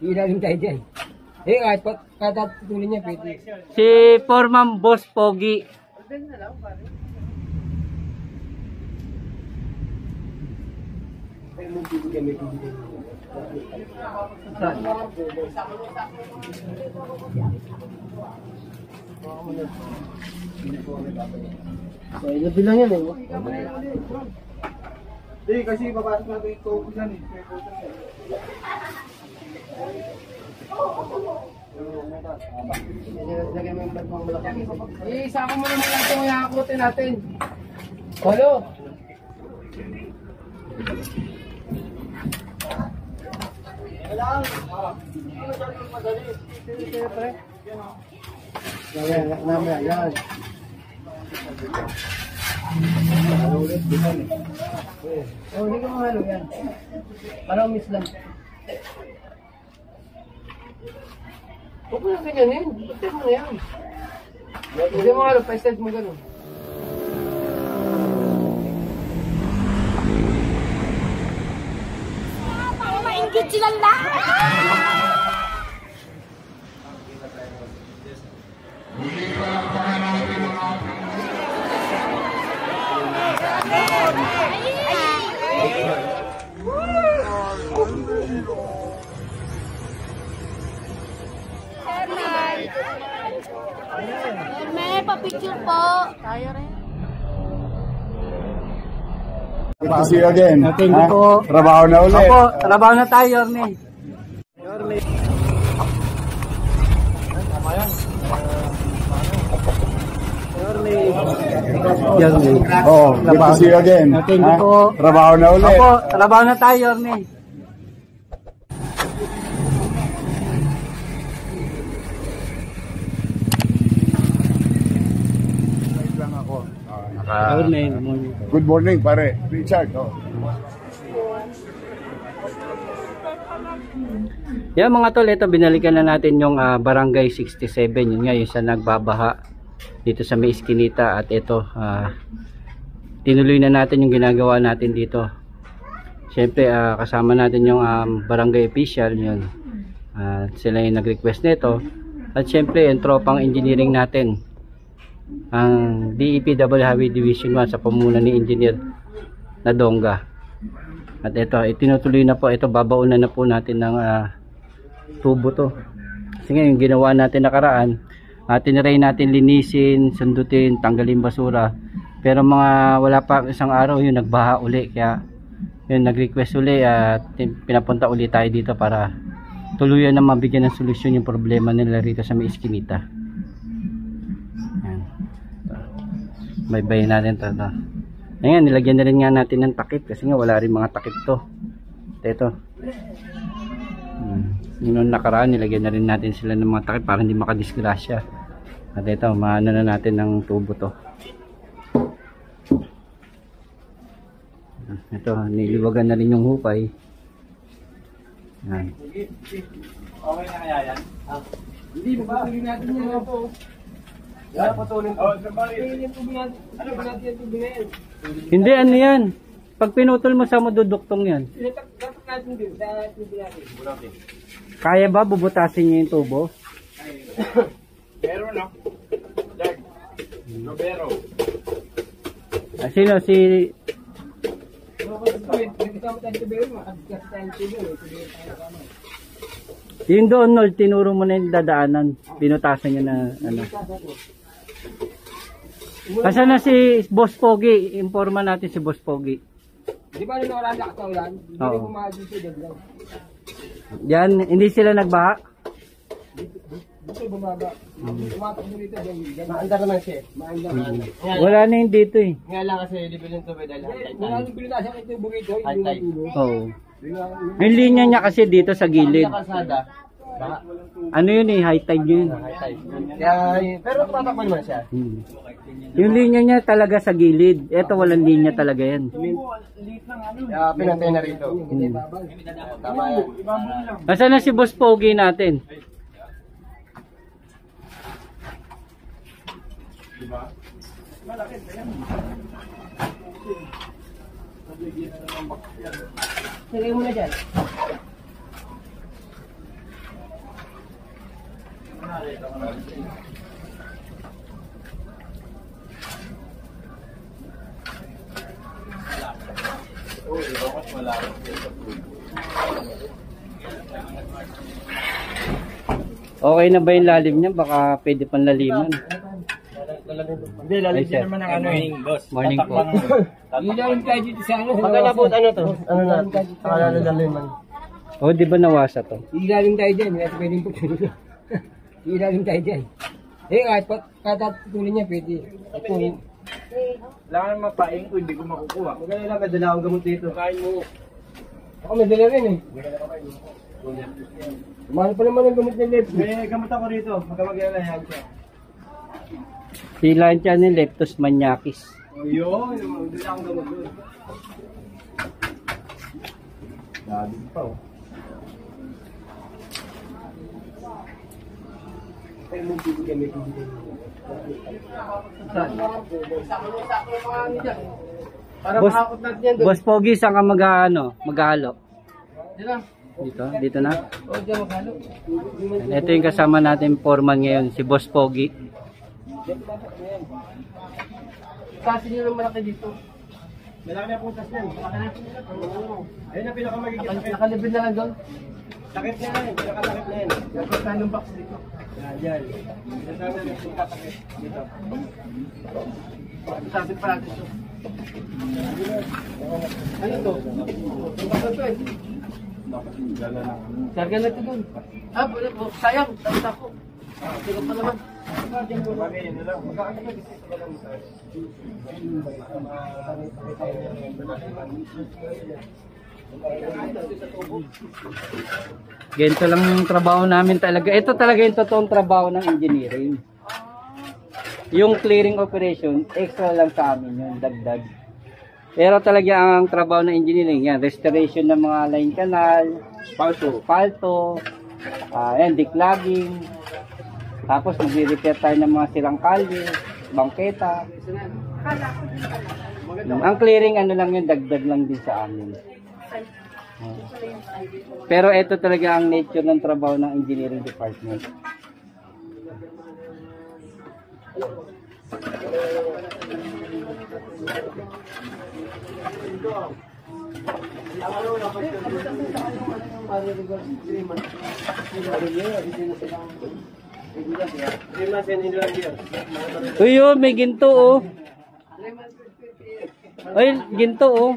Ilalim tayo dyan. Eh, kahit tutuloy niya, pwede. Si Foreman Boss Pogi. So, bilang yan eh. Hindi, kasi papasok natin ito yan eh. Isa ko muna lang itong iakutin natin. Halo? Yan. Hindi ko mahalo yan. Parang miss lang. Huwag mo na ganyanin. Ba't mo na yan? Hindi mo mahalo, pa-stage mo gano'n. Para maingit sila lahat! May pa-picture po. Tayo rin. Good to see you again. Thank you po. Trabaho na ulit. Opo, trabaho na tayo, Yorme. Yorme. Oh, good to see you again. Thank you po. Trabaho na ulit. Opo, trabaho na tayo, Yorme. Good morning, pare. Richard. Oh. Yan mga tol, ito binalikan na natin yung Barangay 67. Yun nga yung sa nagbabaha dito sa may Eskinita. At ito, tinuloy na natin yung ginagawa natin dito. Siyempre, kasama natin yung barangay official. Yun. Sila yung nag-request nito. At siyempre, yung tropang engineering natin. Ang DEPW Highway Division 1 sa pamunan ni Engineer Nadonga. At ito, itinutuloy na po. Ito, babaunan na po natin ng tubo to. Kasi ngayon, ginawa natin nakaraan. Tiniray natin linisin, sundutin, tanggalin basura. Pero wala pa isang araw yun, nagbaha uli. Kaya yun, nag-request uli at pinapunta uli tayo dito para tuluyan na mabigyan ng solusyon yung problema nila rito sa may Eskinita. Baybayin natin ito. Ayan, nilagyan na rin nga natin ng takip kasi nga wala rin mga takip to. Ito. Noong nakaraan, nilagyan na rin natin sila ng mga takip para hindi makadisgrasya. At ito, maano na natin ng tubo to. Ito, niliwagan na rin yung hukay. Ayan. Okay na kaya yan? Hindi, magpapili natin yan po. Wala patulong. Ano ba natin yung tubig na yan? Hindi, ano yan? Pag pinutol mo sa maduduktong yan. Dapat natin din sa tubig natin. Kaya ba bubutasin niyo yung tubo? Pero no? Lag. Robero. Sino? Si... Yung doon, Nol, tinuro mo na yung dadaanan. Pinutasan niya na ano. Asa na si Boss Pogi? Informa natin si Boss Pogi. Di ba nung nakaraan na kataulan? Hindi Oo. ko bumahagin siya lang. Yan, hindi sila nagbaha? Dito bumaba. Tumatak mo dito. Maandar naman siya. Maandar naman. Wala na yung dito eh. Nga lang kasi libre ng tubig dahil wala nang pinutasan ito yung bukid ito. Oo. Yung linya niya kasi dito sa gilid. Ano yun eh, high tide yun. Kaya, pero tumatak naman siya. Yung linya niya talaga sa gilid. Ito walang linya talaga yan. Kaya pinantay na rito. Tama yan. Nasaan na si Boss Pogi natin? Sige mo na dyan. Okay na ba yung lalim niya? Baka pwede pang laliman. Hindi, lalim din naman ang ano eh. Morning po. Ilalim tayo dito sa ano. Pagkalabot ano to? Ano na? Pagkalaliman. Oh, di ba nawasa to? Ilalim tayo dyan. Kasi pwedeng putulin. Ilalim tayo dyan. Kahit patatuloy niya pwede. Kailangan mapaing ko, hindi ko makukuha. Maganda lang, kadala akong gamot dito. Kain mo. Ako may dala rin eh. Mahal pa naman ang gamot ng left. May gamot ako rito. Magkamagala yan siya. Silahan siya ni Leptos maniakis. Yun, dala akong gamot doon. Dali pa oh. Ay, mo bibigyan may bibigyan. Para Boss, makakot natin yan doon. Boss Pogi, saan ka maghalo? Dito. Dito na. O, dyan maghalo. Ito yung kasama natin foreman ngayon, si Boss Pogi. Kasi nyo lang malaki dito. Malaki na putas yan. Ayun na pinakamagigit. Nakalibid na lang doon. Sakit na yan. Pinakasakit na yan. Dapat na ng box dito. Yan. Sinasabi na pinakasakit dito. Sasip pa natin ito. Ano to? Ang bakal to eh. Sarga na ito doon. Sayang. Tapos ako. Tingnan pa naman. Ganito lang yung trabaho namin talaga. Ito talaga yung totoong trabaho ng engineering. Yung clearing operation, extra lang sa amin yun, dagdag. Pero talaga ang trabaho ng engineering, yan, restoration ng mga line canal, palto, declogging, tapos magre-repair tayo ng mga sirang kalye, bangketa. Ang clearing ano lang yun, dagdag lang din sa amin. Pero ito talaga ang nature ng trabaho ng engineering department. Uy, oh, may ginto oh. Ay, ginto oh.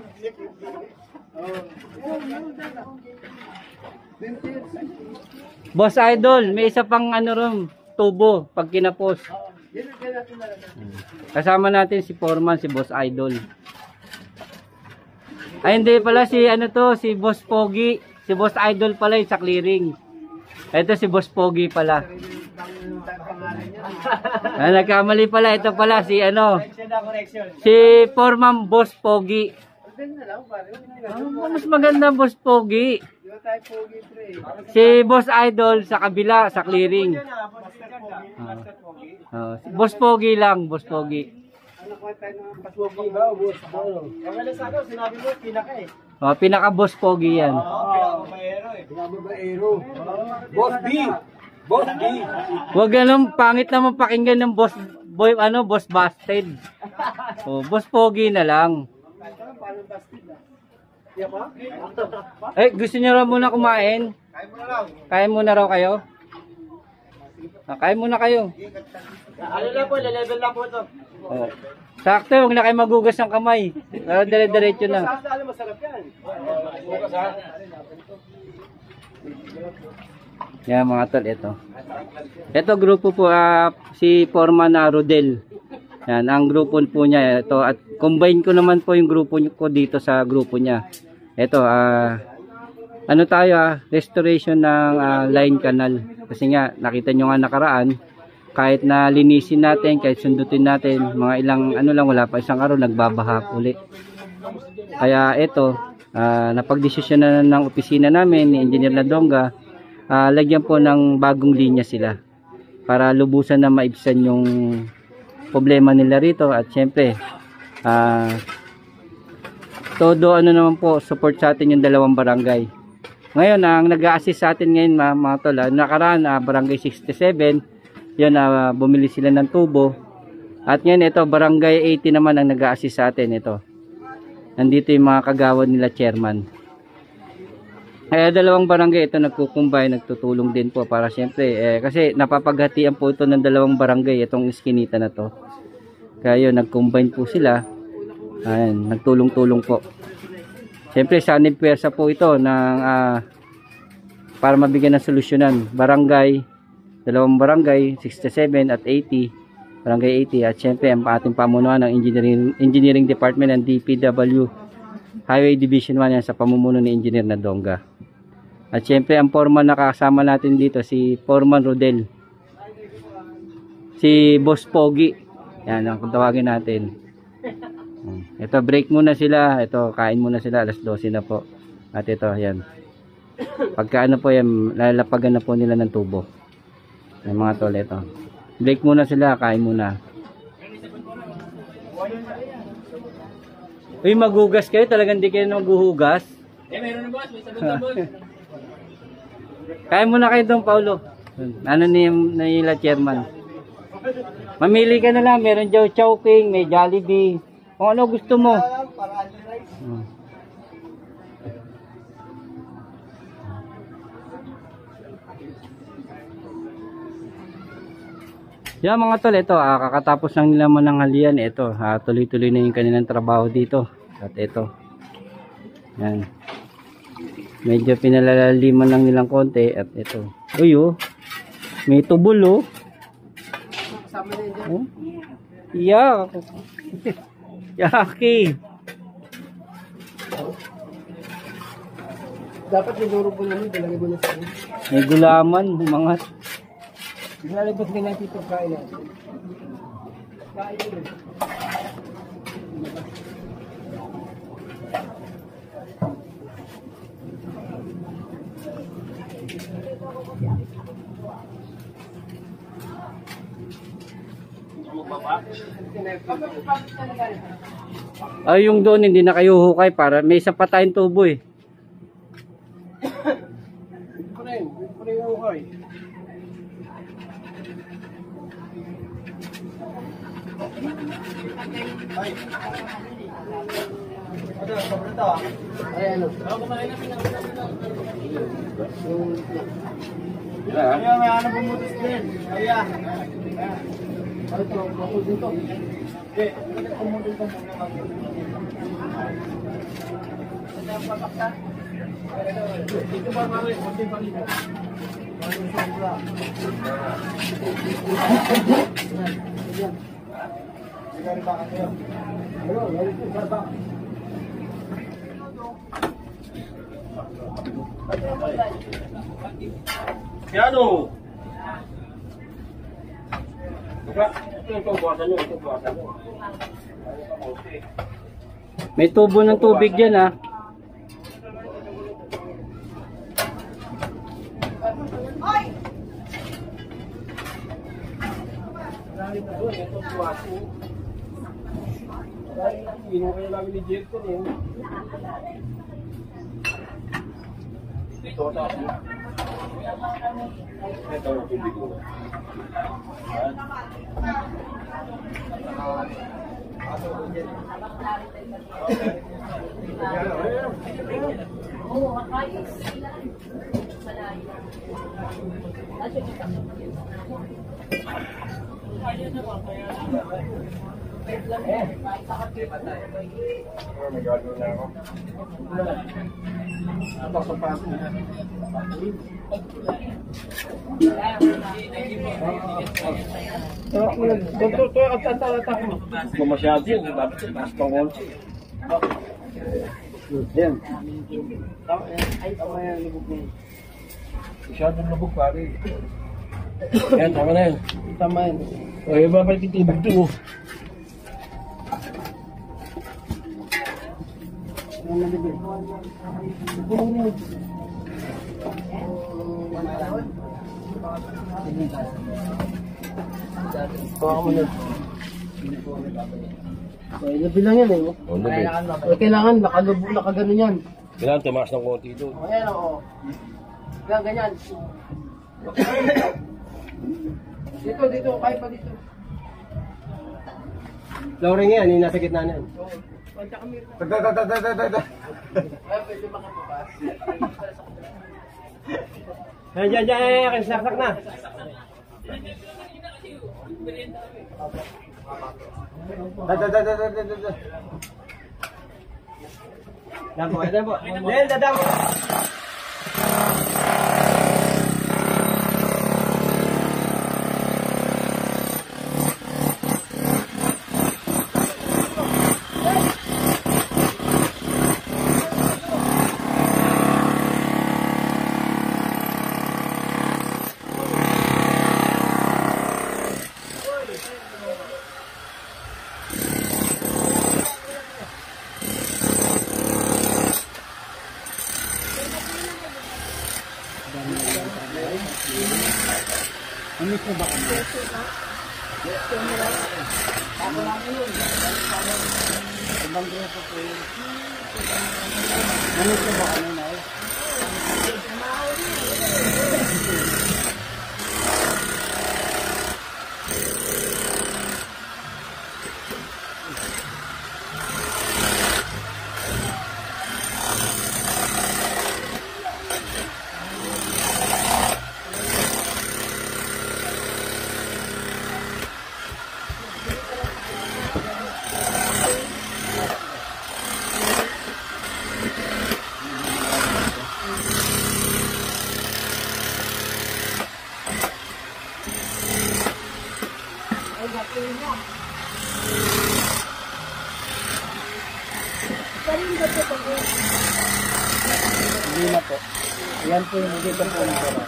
Boss Idol, may isa pang ano ron, tubo pag kinapos. Kasama natin si Foreman, si Boss Idol. Ay hindi pala si ano to, si Boss Pogi. Si Boss Idol pala yung sa clearing. Ito si Boss Pogi pala. Nagkamali pala, ito pala si ano. Si Foreman Boss Pogi. Mas maganda Boss Pogi. Si Boss Idol sa kabila, sa clearing. Boss Pogi lang, Boss Pogi. Pinaka Boss Pogi yan. Boss B. Boss B. Wag ganun, pangit naman pakinggan ng Boss Boy, Boss Busted. Boss Pogi na lang. Gusto niyo raw muna kumain? Kain muna raw kayo? Kain muna kayo. Ano lang po, level lang po ito. Sakto, huwag na kayo magugas ng kamay. Dire-diretso na. Masarap yan. Yan mga tol, ito. Ito grupo po, si Foreman na Rodel. Yan, ang grupo po niya. Ito, at combine ko naman po yung grupo ko dito sa grupo niya. Ito, ano tayo, restoration ng line canal. Kasi nga, nakita nyo nga nakaraan, kahit na linisin natin, kahit sundutin natin, mga ilang, ano lang, wala pa isang araw, nagbabaha uli. Kaya ito, napagdesisyon na ng opisina namin, ni Engineer Ladonga, lagyan po ng bagong linya sila. Para lubusan na maibsan yung problema nila rito. At syempre, todo ano naman po, support sa atin yung dalawang barangay. Ngayon, ang nag-a-assist sa atin ngayon mga tol, nakaraan, Barangay 67, yun, bumili sila ng tubo. At ngayon, ito, Barangay 80 naman ang nag-a-assist sa atin. Ito. Nandito yung mga kagawad nila, chairman. Kaya dalawang barangay ito nagkukumbay, nagtutulong din po para siyempre, kasi napapaghatian po ito ng dalawang barangay, itong iskinita na to. Kaya yun, nag-combine po sila. Ayan, nagtulong-tulong po. Siyempre, sanib pwersa po ito ng, para mabigyan ng solusyonan. Barangay, dalawang barangay, 67 at 80. Barangay 80. At siyempre, ang ating pamunuan ng Engineering Department ng DPW Highway Division 1 yan, sa pamumuno ni Engineer Nadonga. At siyempre, ang foreman na kasama natin dito, si Foreman Rodel. Si Boss Pogi. Yan, ang tawagin natin. Ito, break muna sila. Ito, kain muna sila. Alas 12 na po. At ito, yan. Pagka ano po yan, lalapagan na po nila ng tubo. Yung mga tol, ito. Break muna sila, kain muna. Uy, maghugas kayo? Talagang di kayo maghuhugas? Meron na boss. May sabon na boss. Kain muna kayo doon, Paulo. Ano nila chairman? Mamili ka na lang. Meron dyan Chowking, may Jollibee. Kung ano gusto mo. Yan mga tol, ito, kakatapos lang nila mananghalian. Ito, tuloy-tuloy na yung kanilang trabaho dito. At ito, yan. Medyo pinalalaliman lang nilang konti. At ito, uy oh, may tubol oh. Oh? Yeah. Yaki. Dapat siguro po namin, dalagay mo na sa akin. May gulaman, umangat. Lalabas ka natin ito kain natin. Kain natin. Ay, yung doon hindi na kayo hukay para may isa pa tayong tubo eh. Pare yung hukay. Ay. Ano, sobra to ah. Ay, ano? Ako kumain namin ng Kaya may ano pumutos din. Kaya. Ay, ito, ako dito. Okay, pumutos ka muna. Dito ba mami? Kunti pa dito. Ano? May tubo ng tubig dyan ah. Inom kayo namin ni Jerton eh. Ito taas mo. Ito ang tubig ko. Masyado yun, dapat taas pang konti. Yan. Tama yan, lubog na yun. Masyadong lubog pare. Yan, tama na yun. Tama yan. Ay, babalik yung tibig to. Ay, labi lang yan eh. Oh, labi. Kailangan nakalubog, nakagano yan. Kailangan tumaas ng konti doon. O, ayan o. Ganyan, ganyan. Dito, kahit pa dito. Flooring yan, yung nasa gitna na yan. Punta kami. Ay, pwede makabukas. Diyan, saksak na. Dabo. Then, dadamo. Hindi na po. Yan po yung dito po ng pera.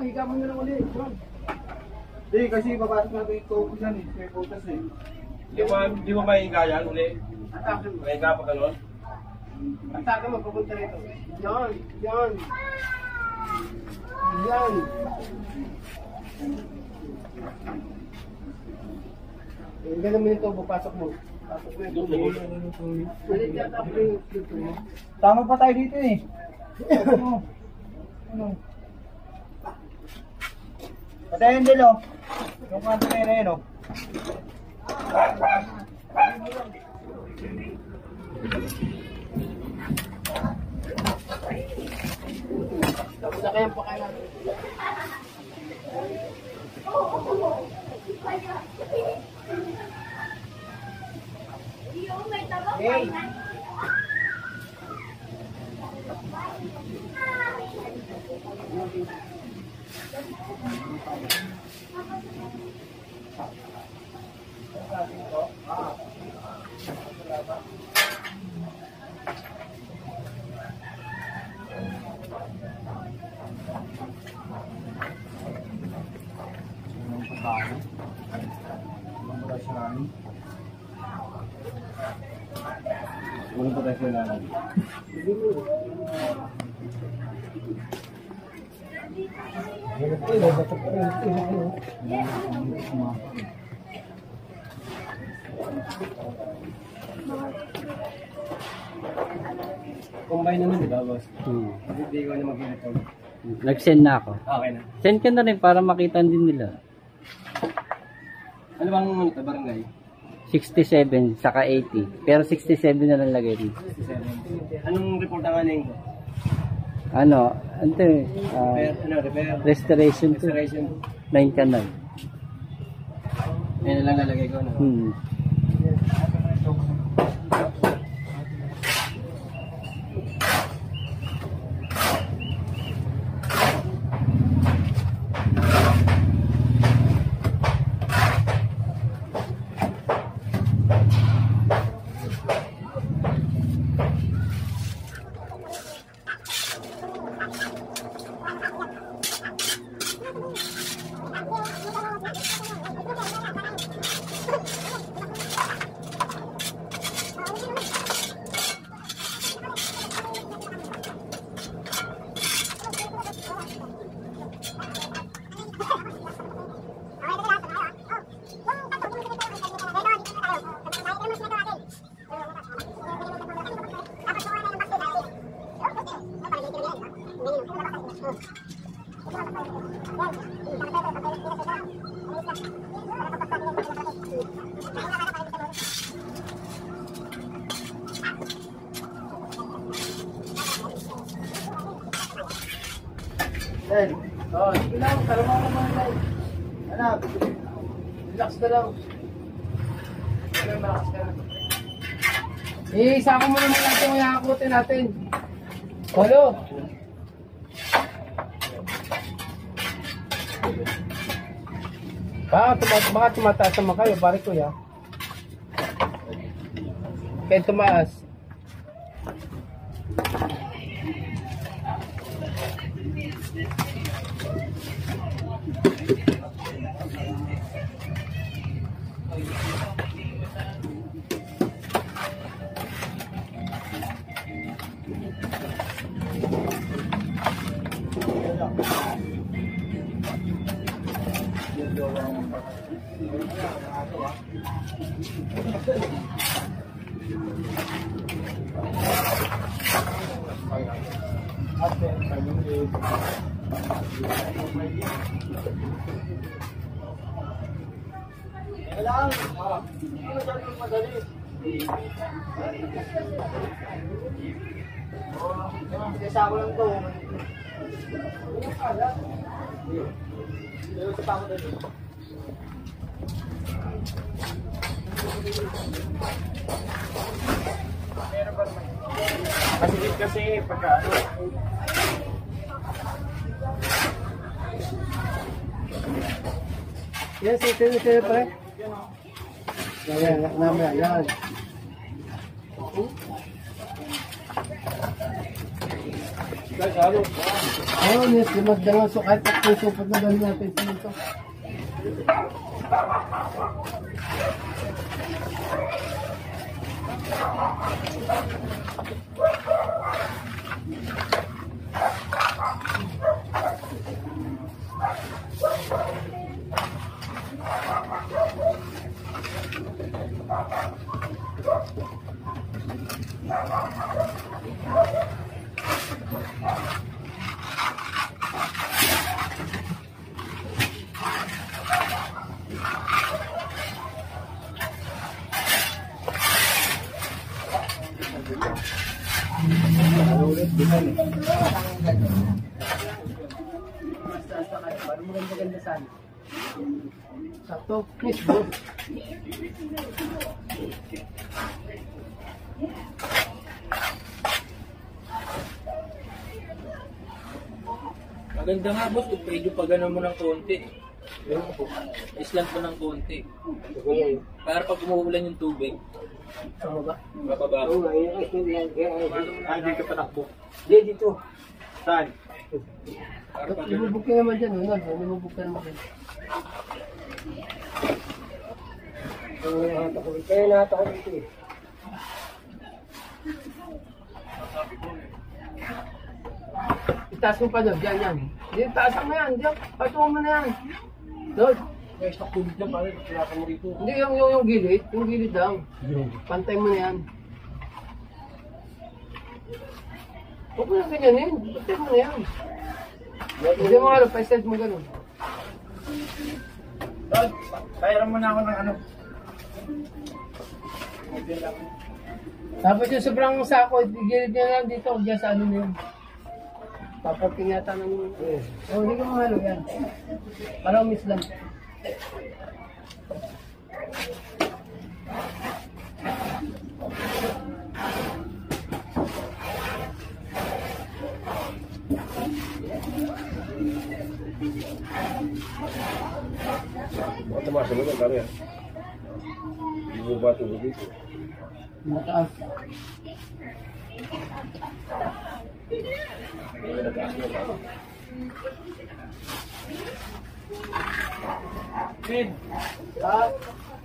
Higa mo na lang ulit. Hindi, kasi papasok na ito yan eh. May putas eh. Di mo mahiga yan uli? Atake mo. Mahiga pa gano'n? Atake mo, papunta rito. Yan. Yan. Ganun mo nito, papasok mo. Pasok mo ito. Tama pa tayo dito eh. Patayin din o. Yung kanto na yun o. Tapos na kayang pakain. Hey! Walang potential na lang. Combine naman, di ba, boss? Hindi ko na mag-edit. Nag-send na ako. Okay na. Send ka na rin para makita din nila. Ano bang ito, barangay? 67 saka 80. Pero 67 na lang lagay dito. 67. Anong report ang aning? Ano? Ante, Repair? restoration to. Restoration. 9 canal. Yan lang lalagay ko, no? Then, oh, sige lang, kalma ka naman lang. Anak, relax ka lang. Okay, malakas ka na. Isama mo naman natin yung hakakutin natin. Hello? Baka tumataas naman kayo, pare ko ya. Kaya tumaas. Kasi pagka yes, ito pare. Yan, namaya, yan. Oh, yes, magdangan so kahit puso pag nagal natin dito. Sakto, please bro. Maganda nga boss, kung medyo pa gano'n mo ng konti. Island mo ng konti. Para pag umuulan yung tubig. Tama ba? Mababa. Oo, hindi ka patakbo. Hindi, dito. Saan? Para pag Lumubog ka naman dyan, Ronald. Lumubog ka naman dyan. Kaya natakot dito eh. Itaas mo pa doon, dyan, yan. Hindi, taasan mo yan, dyan. Patuwa mo na yan. Doon. may stock tubig dyan, pare. Kailangan mo rito. Hindi, yung gilid lang. Pantay mo na yan. Huwag mo na ganyanin. Pantay mo na yan. Hindi mo alam, pa-slide mo ganun. Dad, bayaran mo na ako ng ano. Tapos yung sobrang sako, gilid nyo lang dito, dyan sa ano na yun. Papating yata ng... Oh, hindi ko mahalo yan. Parang miss lang. Baka tumasunod ang kari yan. Hindi mo ba tulog dito? Mataas. Ed!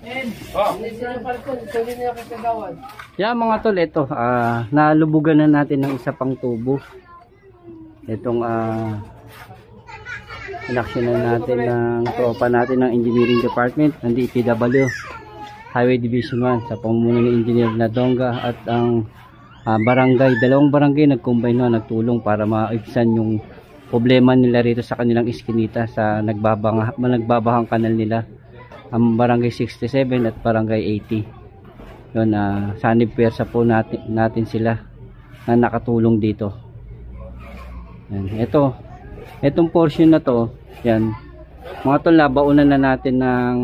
Ed! Oh! Hindi sila palkon, ito din niya kasagawan. Yeah, mga tol, ito, nalubugan na natin ng isa pang tubo. Itong inaksyonan natin ng tropa natin ng engineering department ng DPW Highway Division 1 sa pamumuno ni Engineer Nadonga at ang dalawang barangay nag-combine na nagtulong para maibsan yung problema nila rito sa kanilang iskinita sa nagbabahang kanal nila. ang barangay 67 at barangay 80. Yun, sanib pwersa po natin sila na nakatulong dito. Yan. Itong portion na to, yan, mga tol, nabaunan na natin ng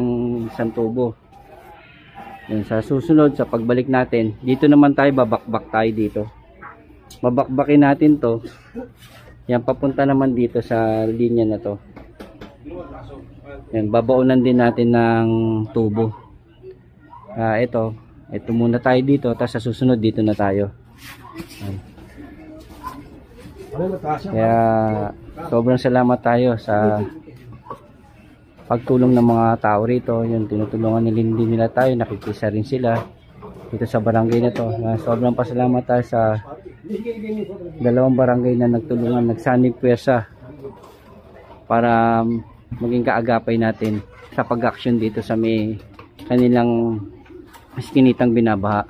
isang tubo. Yan, sa susunod, sa pagbalik natin, dito naman tayo, babakbak tayo dito. Babakbakin natin to. Yan, papunta naman dito sa linya na to. Yan, babaunan din natin ng tubo. Ito muna tayo dito, tapos sa susunod dito na tayo. Yan. Kaya sobrang salamat tayo sa pagtulong ng mga tao rito. Yun, tinutulungan din nila tayo, nakikisa rin sila dito sa barangay na to. Sobrang pasalamat tayo sa dalawang barangay na nagtulungan, nagsanib pwersa para maging kaagapay natin sa pag-action dito sa may kanilang iskinitang binabaha.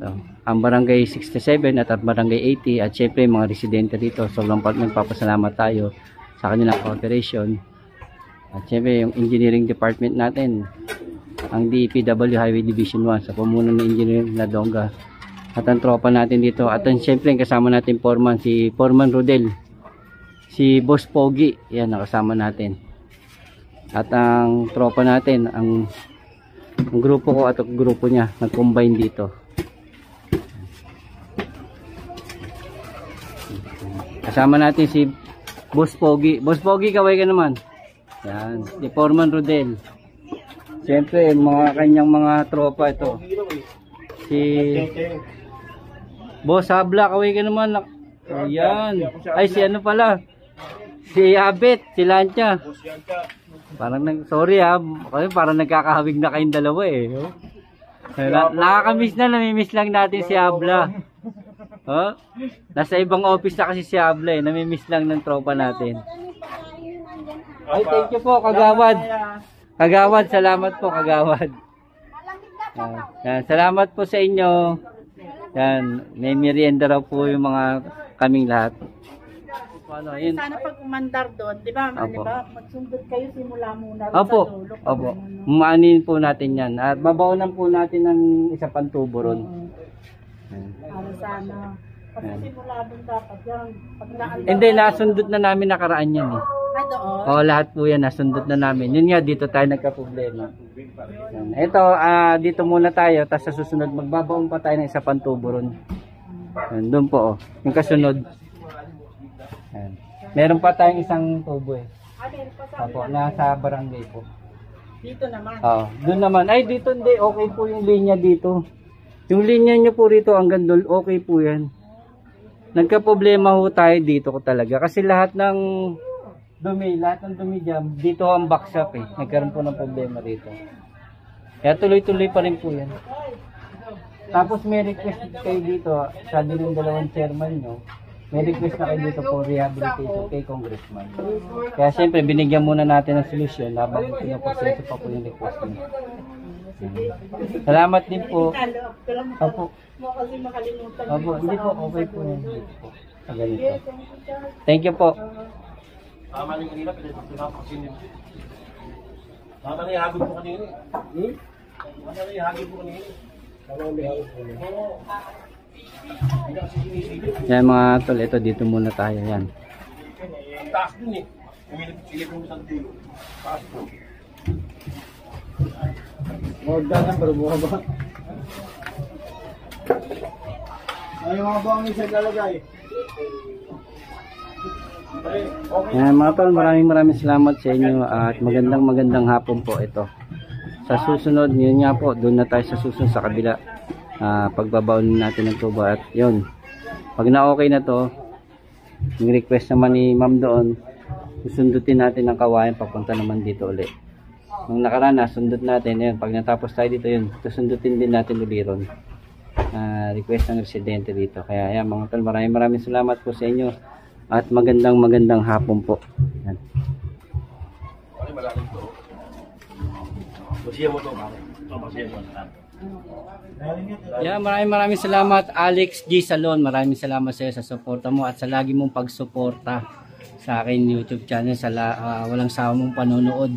So, ang barangay 67 at ang barangay 80 at syempre mga residente dito, sobrang nagpapasalamat tayo sa kanilang cooperation. At syempre yung engineering department natin, ang DPW Highway Division 1 sa pamuno ng Engineer Ladonga, at ang tropa natin dito, at syempre kasama natin foreman, si Foreman Rodel, si Boss Pogi, yan nakasama natin, at ang tropa natin, ang grupo ko at ang grupo niya nag-combine dito. Kasama natin si Boss Pogi. Boss Pogi, kaway ka naman. Yan, si Foreman Rodel. Siyempre, mga kanyang mga tropa ito. Si Boss Habla, kaway ka naman. Ayan. Ay, si ano pala? Si Abet, si Lancia. Parang sorry parang nagkakahawig na kayong dalawa eh. Nakakamiss na, namimiss lang natin si Habla. Oh, nasa ibang office na kasi si Habla eh. Namimiss lang ng tropa natin. Ay, thank you po, Kagawad. Kagawad, salamat po, Kagawad. Yan, salamat po sa inyo. Yan, may merienda raw po yung mga kaming lahat. Ano, yun. Sana pag umandar doon, di ba? Opo. Diba? Magsundot kayo simula muna rin Opo, sa dulo. opo. Umaanin po natin yan. At babaunan po natin ng isa pang tubo ron. Para sana. Kasi Yan. simula doon dapat yan. Pag naandar. Hindi, nasundot na namin nakaraan yan eh. Ay, doon. O, lahat po yan, nasundot na namin. Yun nga, dito tayo nagka-problema. Yan. Ito, dito muna tayo, tapos sa susunod, magbabaon pa tayo ng isa pang tubo ron. Yan, doon po, yung kasunod. Yan. Meron pa tayong isang tubo eh. Meron pa sa Opo, nasa barangay po. dito naman. Doon naman. Ay, dito hindi. Okay po yung linya dito. Yung linya nyo po rito hanggang doon, okay po yan. Nagka-problema ho tayo dito ko talaga. Kasi lahat ng dumi dyan, dito ang back shop eh. Nagkaroon po ng problema dito. Kaya tuloy-tuloy pa rin po yan. Tapos may request kayo dito, sabi ng dalawang chairman nyo, may request na kayo dito for rehabilitation kay Congressman. Kaya siyempre, binigyan muna natin ng solusyon habang pinaproseso pa po yung request nyo. Salamat din po. Opo. Mo kasi makalimutan. Opo, hindi po, okay po yan. Sa ganito. Thank you po. Tama rin kanina, pinapaksin din. Tama na yung hagod mo kanina. Tama na yung hagod mo kanina. Tama na yung hagod mo kanina. Yan mga tol, ito dito muna tayo yan. Taas dun eh. Umilip mo sa dulo. Taas dun. Magdagan pero buha ba? Ay, mga bangin sa lalagay. Yan mga tol, maraming salamat sa inyo at magandang hapon po ito. Sa susunod, yun nga po, doon na tayo sa susunod sa kabila. Pagbabaon natin ng tubo at yun. Pag na-okay na to, yung request naman ni ma'am doon, susundutin natin ang kawayan papunta naman dito ulit. Nung nakaraan, sundot natin yun. Pag natapos tayo dito yun, susundutin din natin ulit ron. Request ng residente dito. Kaya yan mga tol, maraming salamat po sa inyo at magandang hapon po. Yan. Ay, malaking to. Basiya mo to, pare. Basiya mo to. Yeah, maraming salamat Alex G. Salon. Maraming salamat sa iyo sa suporta mo at sa lagi mong pagsuporta sa akin YouTube channel, sa walang sawa mong panonood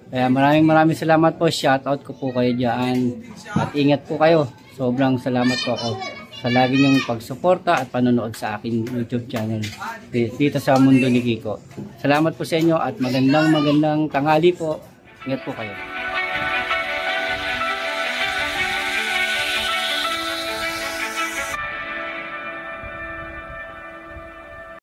Kaya maraming salamat po. Shoutout ko po kayo dyan. At ingat po kayo. Sobrang salamat po ako sa lagi niyong pagsuporta at panonood sa aking YouTube channel dito sa Mundo ni Kiko. Salamat po sa inyo at magandang tanghali po. Ingat po kayo.